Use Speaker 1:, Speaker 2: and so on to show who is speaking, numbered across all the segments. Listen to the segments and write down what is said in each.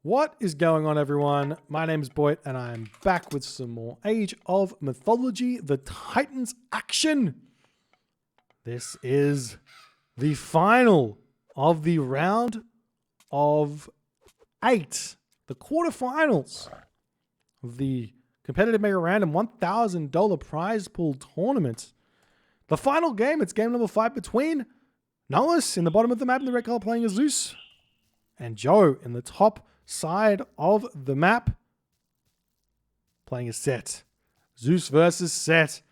Speaker 1: What is going on, everyone? My name is Boit, and I am back with some more Age of Mythology, the Titans action. This is the final of the round of 8, the quarterfinals of the competitive mega random $1,000 prize pool tournament. The final game, it's game number 5 between Nullus in the bottom of the map in the red color playing as Zeus, and Joe in the top side of the map playing a Set. Zeus versus Set.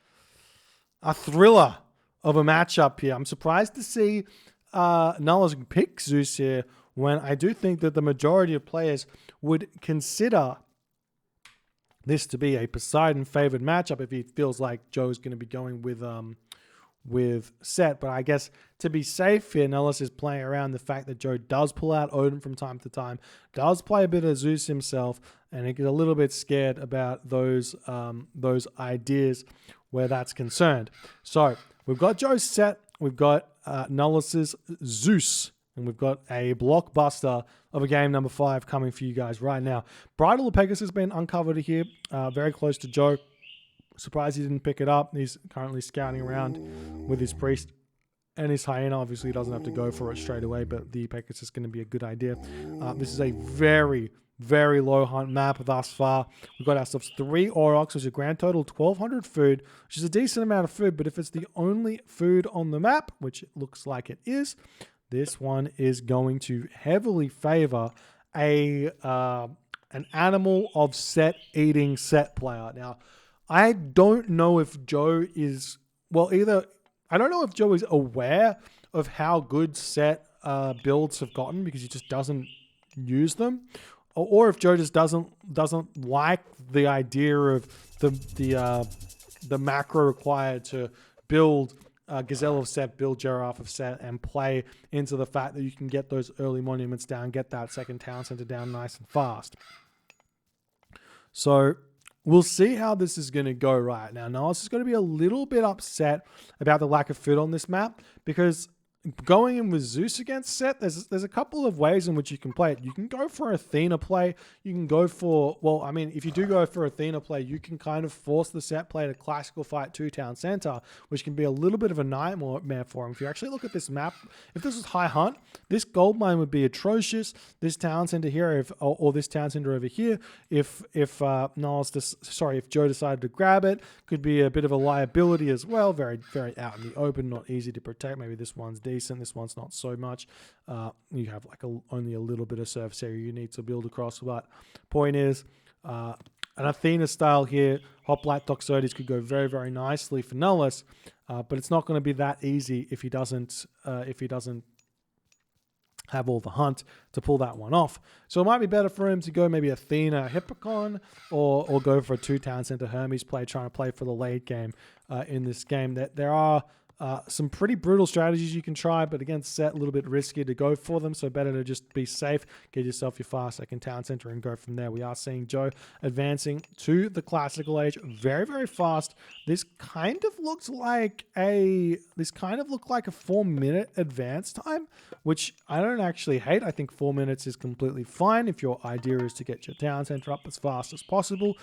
Speaker 1: A thriller of a matchup here. I'm surprised to see Nullus pick Zeus here when I do think that the majority of players would consider this to be a Poseidon favored matchup if he feels like Joe's going to be going with Set. But I guess to be safe here, Nullus is playing around the fact that Joe does pull out Odin from time to time, does play a bit of Zeus himself, and he gets a little bit scared about those ideas where that's concerned. So we've got Joe's Set, we've got Nullus's Zeus, and we've got a blockbuster of a game number 5 coming for you guys right now. Bridal of Pegasus has been uncovered here, very close to Joe. Surprised he didn't pick it up. He's currently scouting around with his priest and his hyena. Obviously, he doesn't have to go for it straight away, but the Pegasus is going to be a good idea. This is a very, very low hunt map thus far. We've got ourselves 3 Aurochs, which is a grand total 1,200 food, which is a decent amount of food, but if it's the only food on the map, which it looks like it is, this one is going to heavily favor an animal of Set eating Set player. Now, I don't know if Joe is, I don't know if Joe is aware of how good Set builds have gotten because he just doesn't use them, or if Joe just doesn't like the idea of the macro required to build Gazelle of Set, build Giraffe of Set, and play into the fact that you can get those early monuments down, get that second town center down nice and fast. So we'll see how this is going to go right now. Nullus is going to be a little bit upset about the lack of food on this map because going in with Zeus against Set, there's a couple of ways in which you can play it. You can go for Athena play. You can go for, if you do go for Athena play, you can kind of force the Set play to classical fight 2 town center, which can be a little bit of a nightmare for him. If you actually look at this map, if this was high hunt, this gold mine would be atrocious. This town center here, or this town center over here, if Joe decided to grab it, could be a bit of a liability as well. Very, very out in the open, not easy to protect. Maybe this one's decent, this one's not so much. You have like only a little bit of surface area you need to build across. But point is, an Athena style here, Hoplite Toxotes could go very, very nicely for Nullus, but it's not going to be that easy if he doesn't have all the hunt to pull that one off. So it might be better for him to go maybe Athena Hippocon or go for a 2 town center Hermes play, trying to play for the late game in this game. That there are some pretty brutal strategies you can try, but against Set, a little bit risky to go for them, so better to just be safe, get yourself your fast second town center, and go from there. We are seeing Joe advancing to the classical age very, very fast. This kind of looked like a 4-minute advance time, which I don't actually hate. I think 4 minutes is completely fine if your idea is to get your town center up as fast as possible.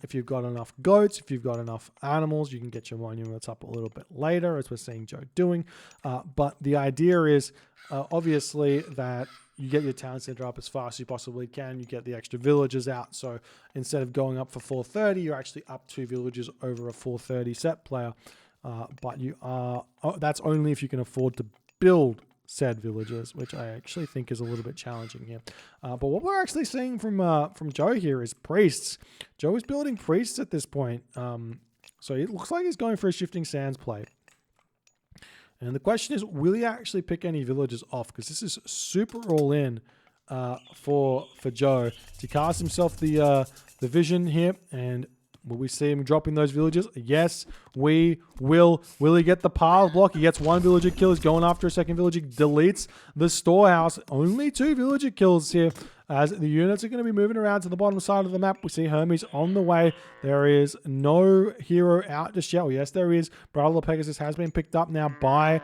Speaker 1: If you've got enough goats, if you've got enough animals, you can get your monuments up a little bit later, as we're seeing Joe doing. But the idea is obviously that you get your town center up as fast as you possibly can. You get the extra villagers out. So instead of going up for 430, you're actually up 2 villagers over a 430 Set player. But that's only if you can afford to build said villagers, which I actually think is a little bit challenging here. But what we're actually seeing from Joe here is priests. Joe is building priests at this point. So it looks like he's going for a Shifting Sands play. And the question is, will he actually pick any villagers off? Because this is super all in for Joe to cast himself the vision here. And will we see him dropping those villagers? Yes, we will. Will he get the pile block? He gets 1 villager kill. He's going after a second villager. Deletes the storehouse. Only 2 villager kills here as the units are going to be moving around to the bottom side of the map. We see Hermes on the way. There is no hero out just yet. Well, yes, there is. Bridal of Pegasus has been picked up now by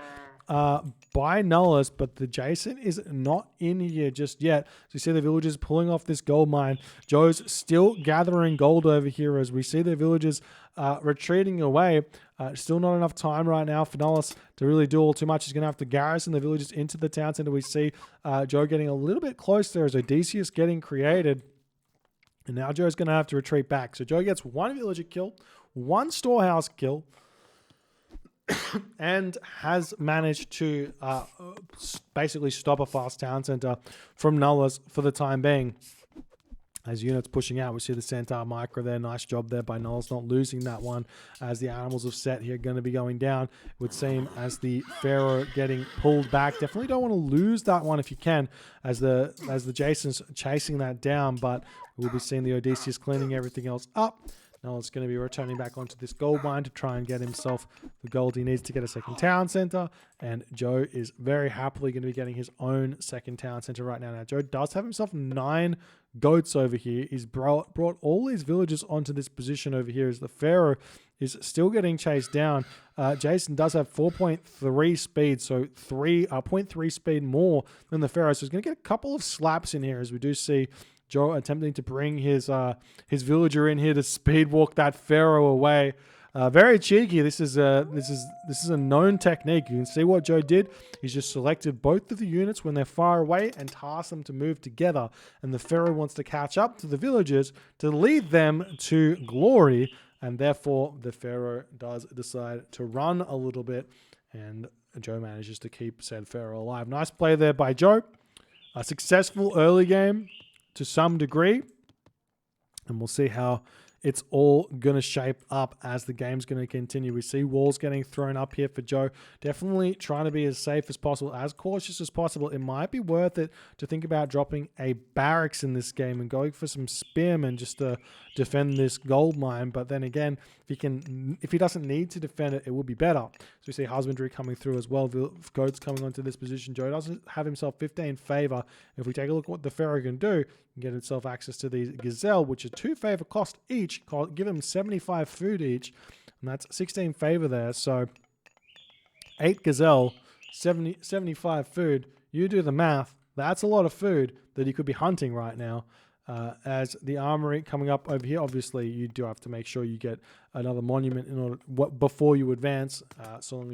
Speaker 1: by Nullus, but the Jason is not in here just yet. So you see the villagers pulling off this gold mine. Joe's still gathering gold over here as we see the villagers retreating away. Still not enough time right now for Nullus to really do all too much. He's going to have to garrison the villagers into the town center. We see Joe getting a little bit close there as Odysseus getting created. And now Joe's going to have to retreat back. So Joe gets one villager kill, one storehouse kill, and has managed to basically stop a fast town center from Nullus for the time being. As units pushing out, we see the Centaur Micro there. Nice job there by Nullus, not losing that one as the animals of Set here going to be going down. It would seem as the Pharaoh getting pulled back. Definitely don't want to lose that one if you can, as the Jason's chasing that down, but we'll be seeing the Odysseus cleaning everything else up. Nullus going to be returning back onto this gold mine to try and get himself the gold he needs to get a second town center. And Joe is very happily going to be getting his own second town center right now. Now, Joe does have himself 9 goats over here. He's brought all these villagers onto this position over here as the Pharaoh is still getting chased down. Jason does have 4.3 speed, so 0.3 speed more than the Pharaoh. So he's going to get a couple of slaps in here as we do see Joe attempting to bring his villager in here to speed walk that Pharaoh away. Very cheeky. This is a known technique. You can see what Joe did. He's just selected both of the units when they're far away and tasked them to move together. And the Pharaoh wants to catch up to the villagers to lead them to glory. And therefore, the Pharaoh does decide to run a little bit. And Joe manages to keep said Pharaoh alive. Nice play there by Joe. A successful early game to some degree. And we'll see how it's all going to shape up as the game's going to continue. We see walls getting thrown up here for Joe. Definitely trying to be as safe as possible, as cautious as possible. It might be worth it to think about dropping a barracks in this game and going for some spearmen just to defend this gold mine. But then again, if he doesn't need to defend it, it will be better. So we see husbandry coming through as well. Goats coming onto this position. Joe doesn't have himself 15 favor. If we take a look at what the Pharaoh can do, he can get himself access to these gazelle, which are 2 favor cost each. Give him 75 food each, and that's 16 favor there. So 8 gazelle, 75 food. You do the math. That's a lot of food that he could be hunting right now. As the armory coming up over here, obviously you do have to make sure you get another monument in order before you advance, so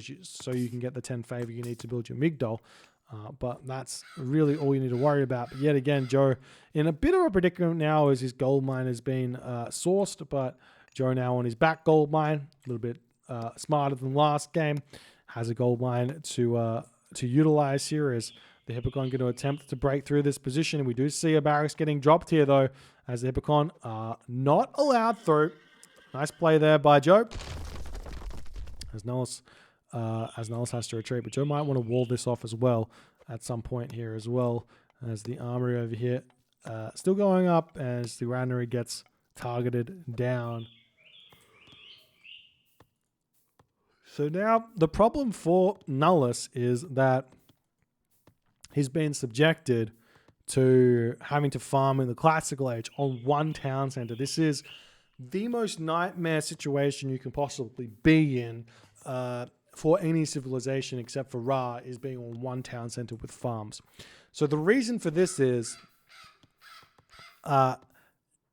Speaker 1: you can get the 10 favor you need to build your Migdol. But that's really all you need to worry about. But yet again, Joe in a bit of a predicament now as his gold mine has been sourced, but Joe now on his back gold mine, a little bit smarter than last game, has a gold mine to utilize here as the Hippocon going to attempt to break through this position. We do see a barracks getting dropped here though, as the Hippocon are not allowed through. Nice play there by Joe. As Nullus has to retreat, but Joe might want to wall this off as well at some point here as well, as the armory over here still going up as the granary gets targeted down. So now the problem for Nullus is that he's been subjected to having to farm in the classical age on one town center. This is the most nightmare situation you can possibly be in for any civilization except for Ra, is being on one town center with farms. So the reason for this is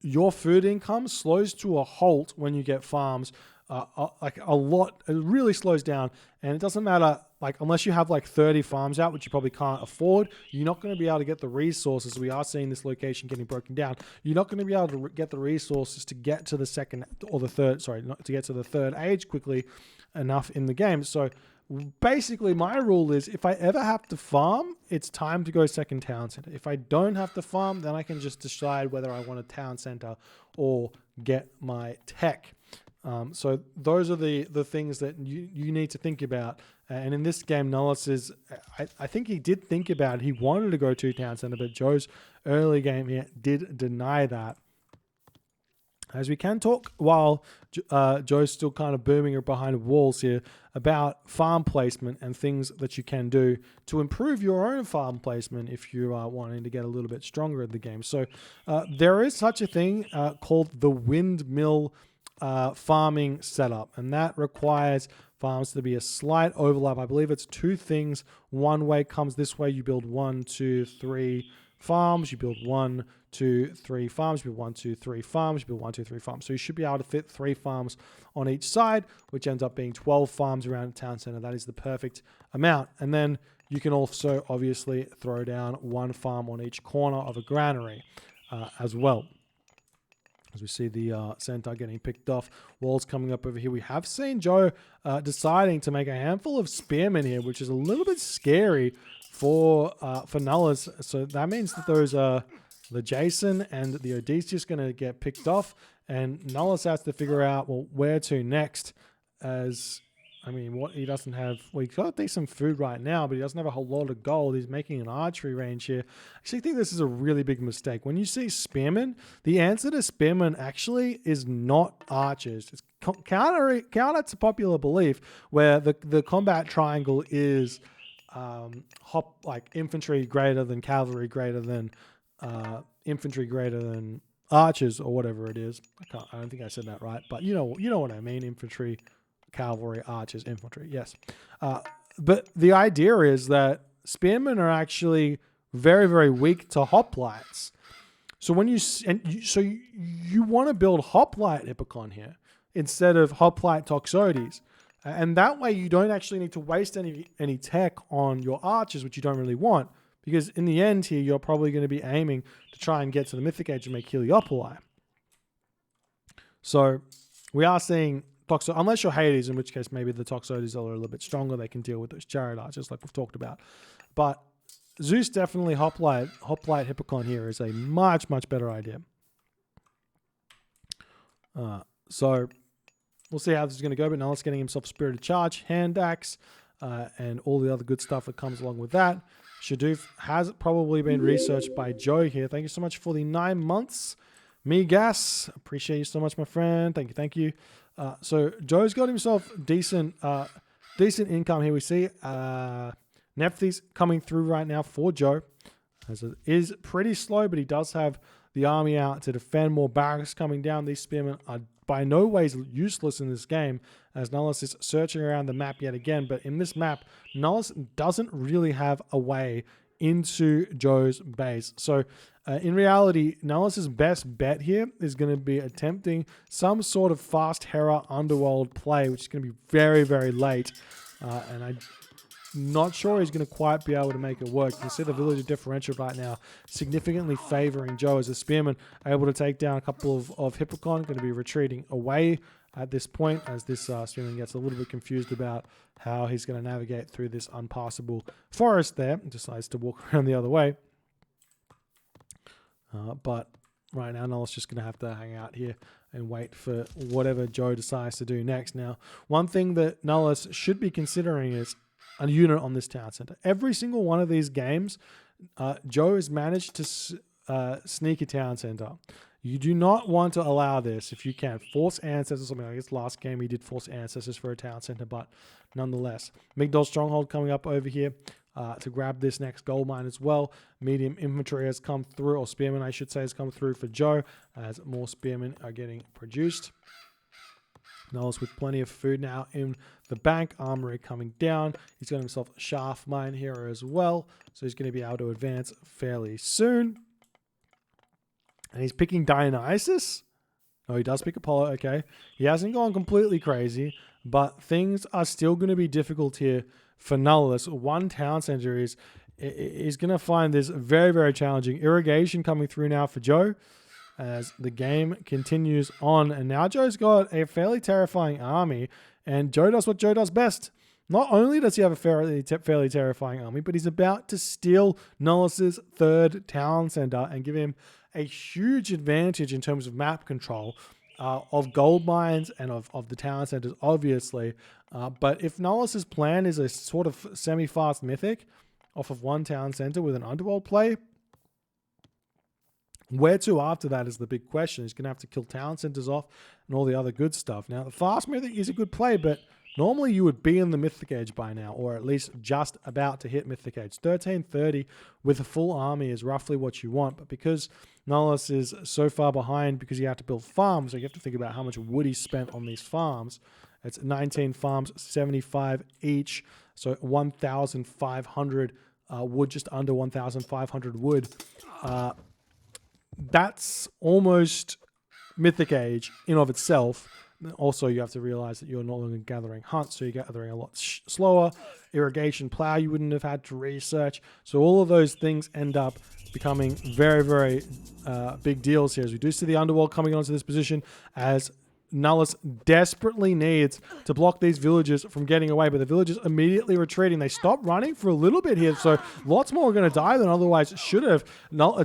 Speaker 1: your food income slows to a halt when you get farms. Like a lot, it really slows down, and it doesn't matter, like unless you have like 30 farms out, which you probably can't afford, you're not going to be able to get the resources. We are seeing this location getting broken down. You're not going to be able to get the resources to get to the second or the third, sorry, not to get to the third age quickly enough in the game. So basically my rule is if I ever have to farm, it's time to go second town center. If I don't have to farm, then I can just decide whether I want a town center or get my tech. So those are the things that you need to think about. And in this game, Nullus is, I think he did think about it. He wanted to go to town center, but Joe's early game here did deny that. As we can talk while Joe's still kind of booming behind walls here about farm placement and things that you can do to improve your own farm placement if you are wanting to get a little bit stronger in the game. So there is such a thing called the windmill farming setup, and that requires farms to be a slight overlap. I believe it's two things. One way comes this way. You build 1, 2, 3 farms. You build 1, 2, 3 farms. You build 1, 2, 3 farms. You build 1, 2, 3 farms. So you should be able to fit 3 farms on each side, which ends up being 12 farms around the town center. That is the perfect amount. And then you can also obviously throw down 1 farm on each corner of a granary as well. As we see the center getting picked off, walls coming up over here. We have seen Joe deciding to make a handful of spearmen here, which is a little bit scary for Nullus. So that means that those the Jason and the Odysseus going to get picked off, and Nullus has to figure out, well, where to next. As I mean, what he doesn't have, well, he's got decent food right now, but he doesn't have a whole lot of gold. He's making an archery range here. I actually think this is a really big mistake. When you see spearmen, the answer to spearmen actually is not archers. It's counter to popular belief, where the combat triangle is like infantry greater than cavalry greater than infantry greater than archers, or whatever it is. I don't think I said that right, but you know what I mean. Infantry, cavalry, archers, infantry. Yes. But the idea is that spearmen are actually very, very weak to hoplites. So when you want to build hoplite Hippocon here instead of hoplite Toxotes. And that way you don't actually need to waste any tech on your archers, which you don't really want. Because in the end here, you're probably going to be aiming to try and get to the Mythic Age and make Heliopoli. So we are seeing unless you're Hades, in which case maybe the Toxotes are a little bit stronger. They can deal with those chariot archers like we've talked about. But Zeus definitely hoplite Hippocon here is a much, much better idea. So we'll see how this is going to go. But Nullus getting himself Spirited Charge, Hand Axe, and all the other good stuff that comes along with that. Shadoof has probably been researched by Joe here. Thank you so much for the 9 months. Me Gas, appreciate you so much, my friend. Thank you. So Joe's got himself decent income here. We see Nephthys coming through right now for Joe. As it is pretty slow, but he does have the army out to defend. More barracks coming down. These spearmen are by no ways useless in this game, as Nullus is searching around the map yet again. But in this map, Nullus doesn't really have a way into Joe's base. So in reality, Nullus's best bet here is going to be attempting some sort of fast Hera underworld play, which is going to be very, very late. And I'm not sure he's going to quite be able to make it work. You can see the villager differential right now significantly favoring Joe, as the spearman able to take down a couple of Hippocon, going to be retreating away at this point, as this spearman gets a little bit confused about how he's going to navigate through this unpassable forest there, and decides to walk around the other way. But right now, Nullus just going to have to hang out here and wait for whatever Joe decides to do next. Now, one thing that Nullus should be considering is a unit on this town center. Every single one of these games, Joe has managed to sneak a town center. You do not want to allow this if you can. Force Ancestors, something like this last game he did Force Ancestors for a town center, but nonetheless. Migdol Stronghold coming up over here to grab this next gold mine as well. Medium infantry has come through, or spearmen I should say has come through for Joe, as more spearmen are getting produced. Nullus with plenty of food now in the bank. Armory coming down. He's got himself a shaft mine here as well, so he's going to be able to advance fairly soon. And he's picking Dionysus. Oh, he does pick Apollo. Okay. He hasn't gone completely crazy, but things are still going to be difficult here for Nullus. One town center is going to find this very, very challenging. Irrigation coming through now for Joe as the game continues on. And now Joe's got a fairly terrifying army, and Joe does what Joe does best. Not only does he have a fairly terrifying army, but he's about to steal Nullus's third town center and give him a huge advantage in terms of map control of gold mines and of the town centers, obviously. But if Nullus's plan is a sort of semi-fast mythic off of one town center with an underworld play, where to after that is the big question. He's going to have to kill town centers off and all the other good stuff. Now, the fast mythic is a good play, but normally you would be in the Mythic Age by now, or at least just about to hit Mythic Age. 1330 with a full army is roughly what you want, but because Nullus is so far behind because you have to build farms, so you have to think about how much wood he spent on these farms, It's 19 farms, 75 each. So 1,500 wood, just under 1,500 wood. That's almost Mythic Age in of itself. Also, you have to realize that you're no longer gathering hunts, so you're gathering a lot slower. Irrigation plow you wouldn't have had to research. So all of those things end up becoming very, very big deals here. As we do see the underworld coming onto this position as Nullus desperately needs to block these villagers from getting away, but the villagers immediately retreating. They stop running for a little bit here, so lots more are going to die than otherwise should have.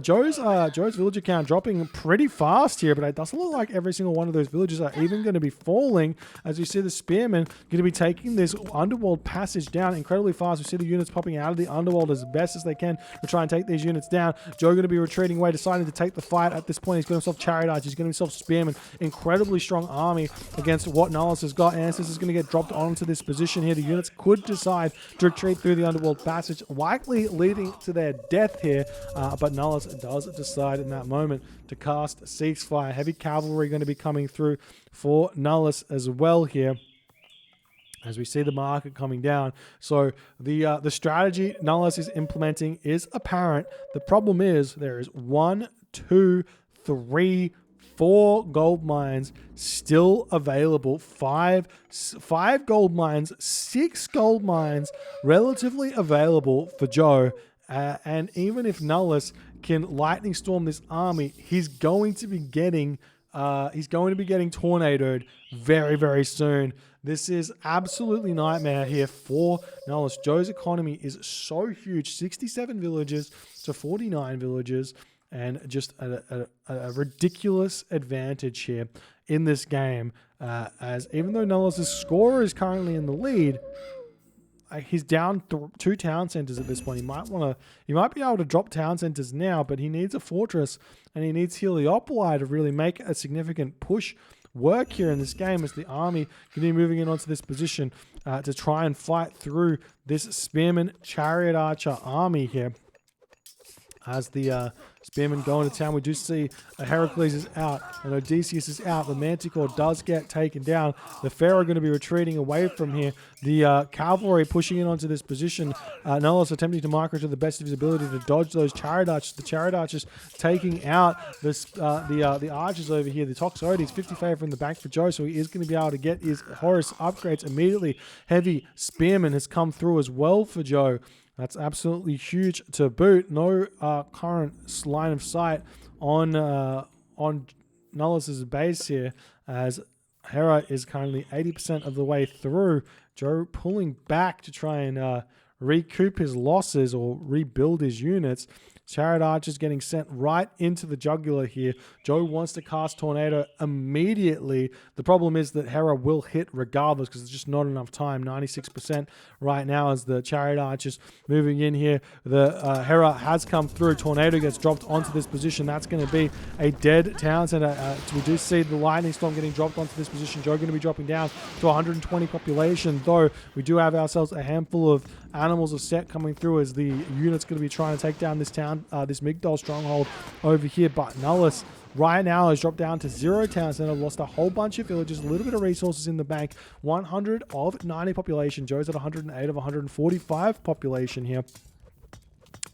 Speaker 1: Joe's villager count dropping pretty fast here, but it doesn't look like every single one of those villagers are even going to be falling, as we see the spearmen going to be taking this underworld passage down incredibly fast. We see the units popping out of the underworld as best as they can to try and take these units down. Joe going to be retreating away, deciding to take the fight at this point. He's got himself chariot archers, he's got himself spearmen, incredibly strong army against what Nullus has got. Ansys is going to get dropped onto this position here. The units could decide to retreat through the underworld passage, likely leading to their death here, but Nullus does decide in that moment to cast Ceasefire. Heavy cavalry going to be coming through for Nullus as well here, as we see the market coming down. So the strategy Nullus is implementing is apparent. The problem is there is 1, 2, 3, 4 gold mines still available. 5 gold mines, 6 gold mines relatively available for Joe. And even if Nullus can lightning storm this army, he's going to be getting tornadoed very, very soon. This is absolutely nightmare here for Nullus. Joe's economy is so huge, 67 villages to 49 villages. And just a ridiculous advantage here in this game, as even though Nullus' score is currently in the lead, he's down 2 town centers at this point. He might be able to drop town centers now, but he needs a fortress and he needs Heliopoli to really make a significant push work here in this game, as the army continue moving in onto this position to try and fight through this spearman chariot archer army here. As the spearmen go into town, we do see Heracles is out and Odysseus is out. The Manticore does get taken down. The Pharaoh are going to be retreating away from here. The cavalry pushing in onto this position. Nullus attempting to micro to the best of his ability to dodge those chariot archers. The chariot archers taking out the archers over here. The Toxotes, 50 favor from the bank for Joe, so he is going to be able to get his Horus upgrades immediately. Heavy spearman has come through as well for Joe. That's absolutely huge to boot. No current line of sight on Nullus' base here, as Hera is currently 80% of the way through. Joe pulling back to try and recoup his losses or rebuild his units. Chariot archers getting sent right into the jugular here. Joe wants to cast Tornado immediately. The problem is that Hera will hit regardless because there's just not enough time. 96% right now as the chariot archers moving in here. The Hera has come through. Tornado gets dropped onto this position. That's going to be a dead town center. We do see the lightning storm getting dropped onto this position. Joe going to be dropping down to 120 population, though we do have ourselves a handful of animals of set coming through as the unit's going to be trying to take down this town, this Migdol stronghold over here. But Nullus right now has dropped down to 0 town center, lost a whole bunch of villages, a little bit of resources in the bank. 100 of 90 population. Joe's at 108 of 145 population here,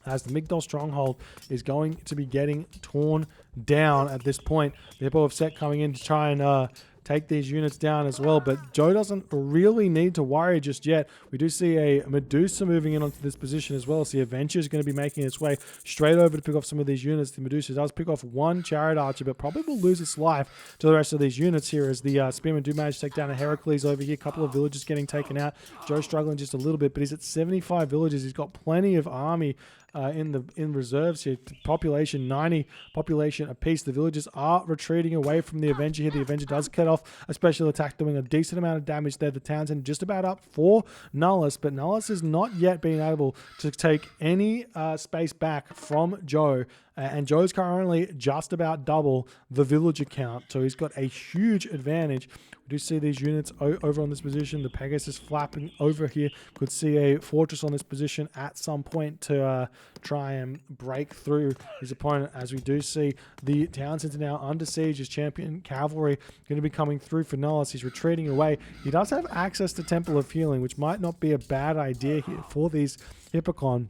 Speaker 1: as the Migdol stronghold is going to be getting torn down at this point. The Hippo of Set coming in to try and take these units down as well, but Joe doesn't really need to worry just yet. We do see a Medusa moving in onto this position as well, so the Adventure is going to be making its way straight over to pick off some of these units. The Medusa does pick off 1 chariot archer, but probably will lose its life to the rest of these units here, as the Spearmen do manage to take down a Heracles over here. A couple of villages getting taken out. Joe struggling just a little bit, but he's at 75 villages. He's got plenty of army in reserves here. Population 90 population apiece. The villagers are retreating away from the Avenger here. The Avenger does cut off a special attack, doing a decent amount of damage there. The Townsend just about up for Nullus, but Nullus has not yet been able to take any space back from Joe, And Joe's currently just about double the villager count, so he's got a huge advantage. We do see these units over on this position. The Pegasus flapping over here. Could see a fortress on this position at some point to try and break through his opponent, as we do see the town center now under siege. His champion cavalry going to be coming through for Nullus. He's retreating away. He does have access to Temple of Healing, which might not be a bad idea here for these Hippocon,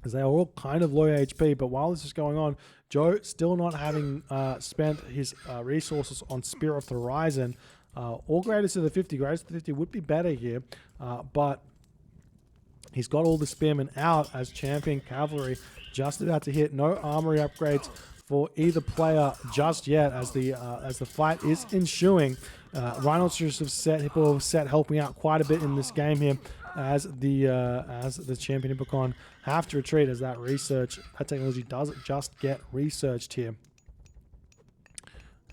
Speaker 1: as they are all kind of low HP. But while this is going on, Joe still not having spent his resources on Spear of the Horizon. All greatest to the 50. Greatest to the 50 would be better here, but he's got all the spearmen out as champion cavalry just about to hit. No armory upgrades for either player just yet, as the fight is ensuing. Rhinoceros have set, Hippo have set, helping out quite a bit in this game here, as the champion Hippocon have to retreat, as that technology does just get researched here.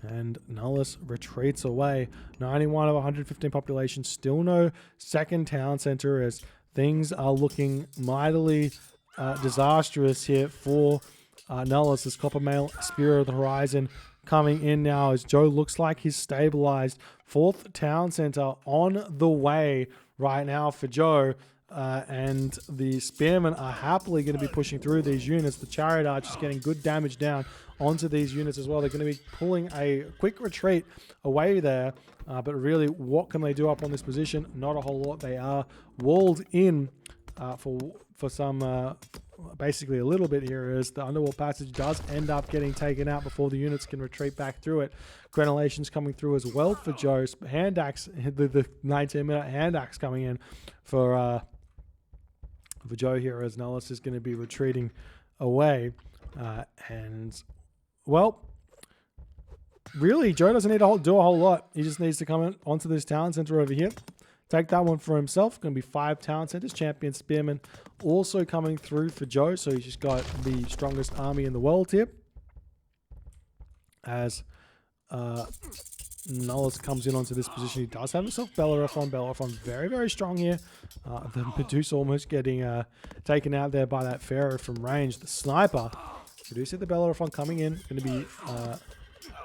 Speaker 1: And Nullus retreats away. 91 of 115 population. Still no second town center, as things are looking mightily disastrous here for Nullus. This Copper Mail Spear of the Horizon coming in now, as Joe looks like he's stabilized. Fourth town center on the way right now for Joe. And the spearmen are happily going to be pushing through these units. The chariot archers getting good damage down onto these units as well. They're going to be pulling a quick retreat away there. But really, what can they do up on this position? Not a whole lot. They are walled in for some, basically a little bit here, as the underwall passage does end up getting taken out before the units can retreat back through it. Crenellation's coming through as well for Joe's hand axe. The 19-minute hand axe coming in for Joe here, as Nullus is going to be retreating away. And, well, really, Joe doesn't need to do a whole lot. He just needs to come in onto this town center over here. Take that one for himself. Going to be 5 town centers. Champion Spearman also coming through for Joe. So he's just got the strongest army in the world here, as Nullus comes in onto this position. He does have himself Bellerophon. Bellerophon very, very strong here. The Medusa almost getting taken out there by that Pharaoh from range. The sniper. We do see the Bellerophon coming in. Going to be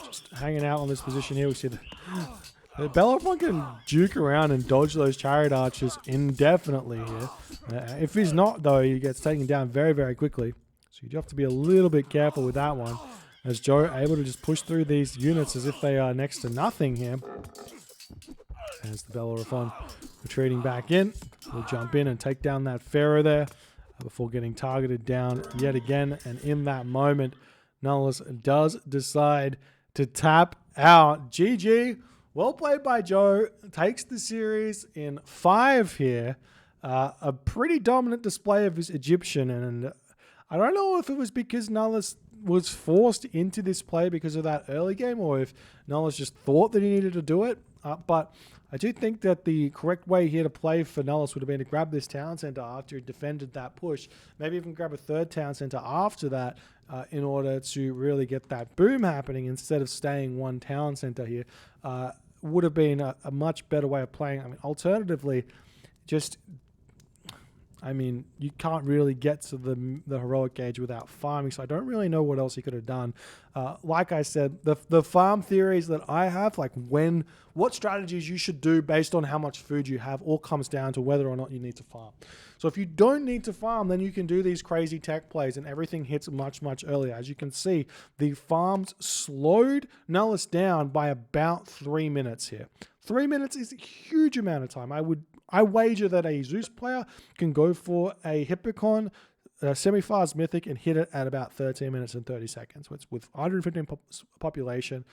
Speaker 1: just hanging out on this position here. We see the Bellerophon can juke around and dodge those chariot archers indefinitely here. If he's not, though, he gets taken down very, very quickly. So you do have to be a little bit careful with that one, as Joe able to just push through these units as if they are next to nothing here. As the Bellerophon retreating back in, we'll jump in and take down that Pharaoh there before getting targeted down yet again. And in that moment, Nullus does decide to tap out. GG. Well played by Joe. Takes the series in 5 here. A pretty dominant display of his Egyptian. And I don't know if it was because Nullus was forced into this play because of that early game, or if Nullus just thought that he needed to do it. But I do think that the correct way here to play for Nullus would have been to grab this town center after he defended that push. Maybe even grab a third town center after that in order to really get that boom happening, instead of staying one town center here. Would have been a much better way of playing. I mean, alternatively, you can't really get to the heroic gauge without farming, so I don't really know what else he could have done. Like I said, the farm theories that I have, like what strategies you should do based on how much food you have, all comes down to whether or not you need to farm. So if you don't need to farm, then you can do these crazy tech plays and everything hits much, much earlier. As you can see, the farms slowed Nullus down by about 3 minutes here. 3 minutes is a huge amount of time. I wager that a Zeus player can go for a Hippocon semi-fast Mythic and hit it at about 13 minutes and 30 seconds with 115 population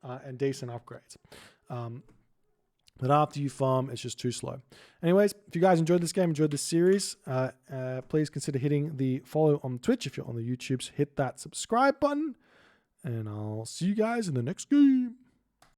Speaker 1: and decent upgrades. But after you farm, it's just too slow. Anyways, if you guys enjoyed this game, enjoyed this series, please consider hitting the follow on Twitch. If you're on the YouTubes, hit that subscribe button. And I'll see you guys in the next game.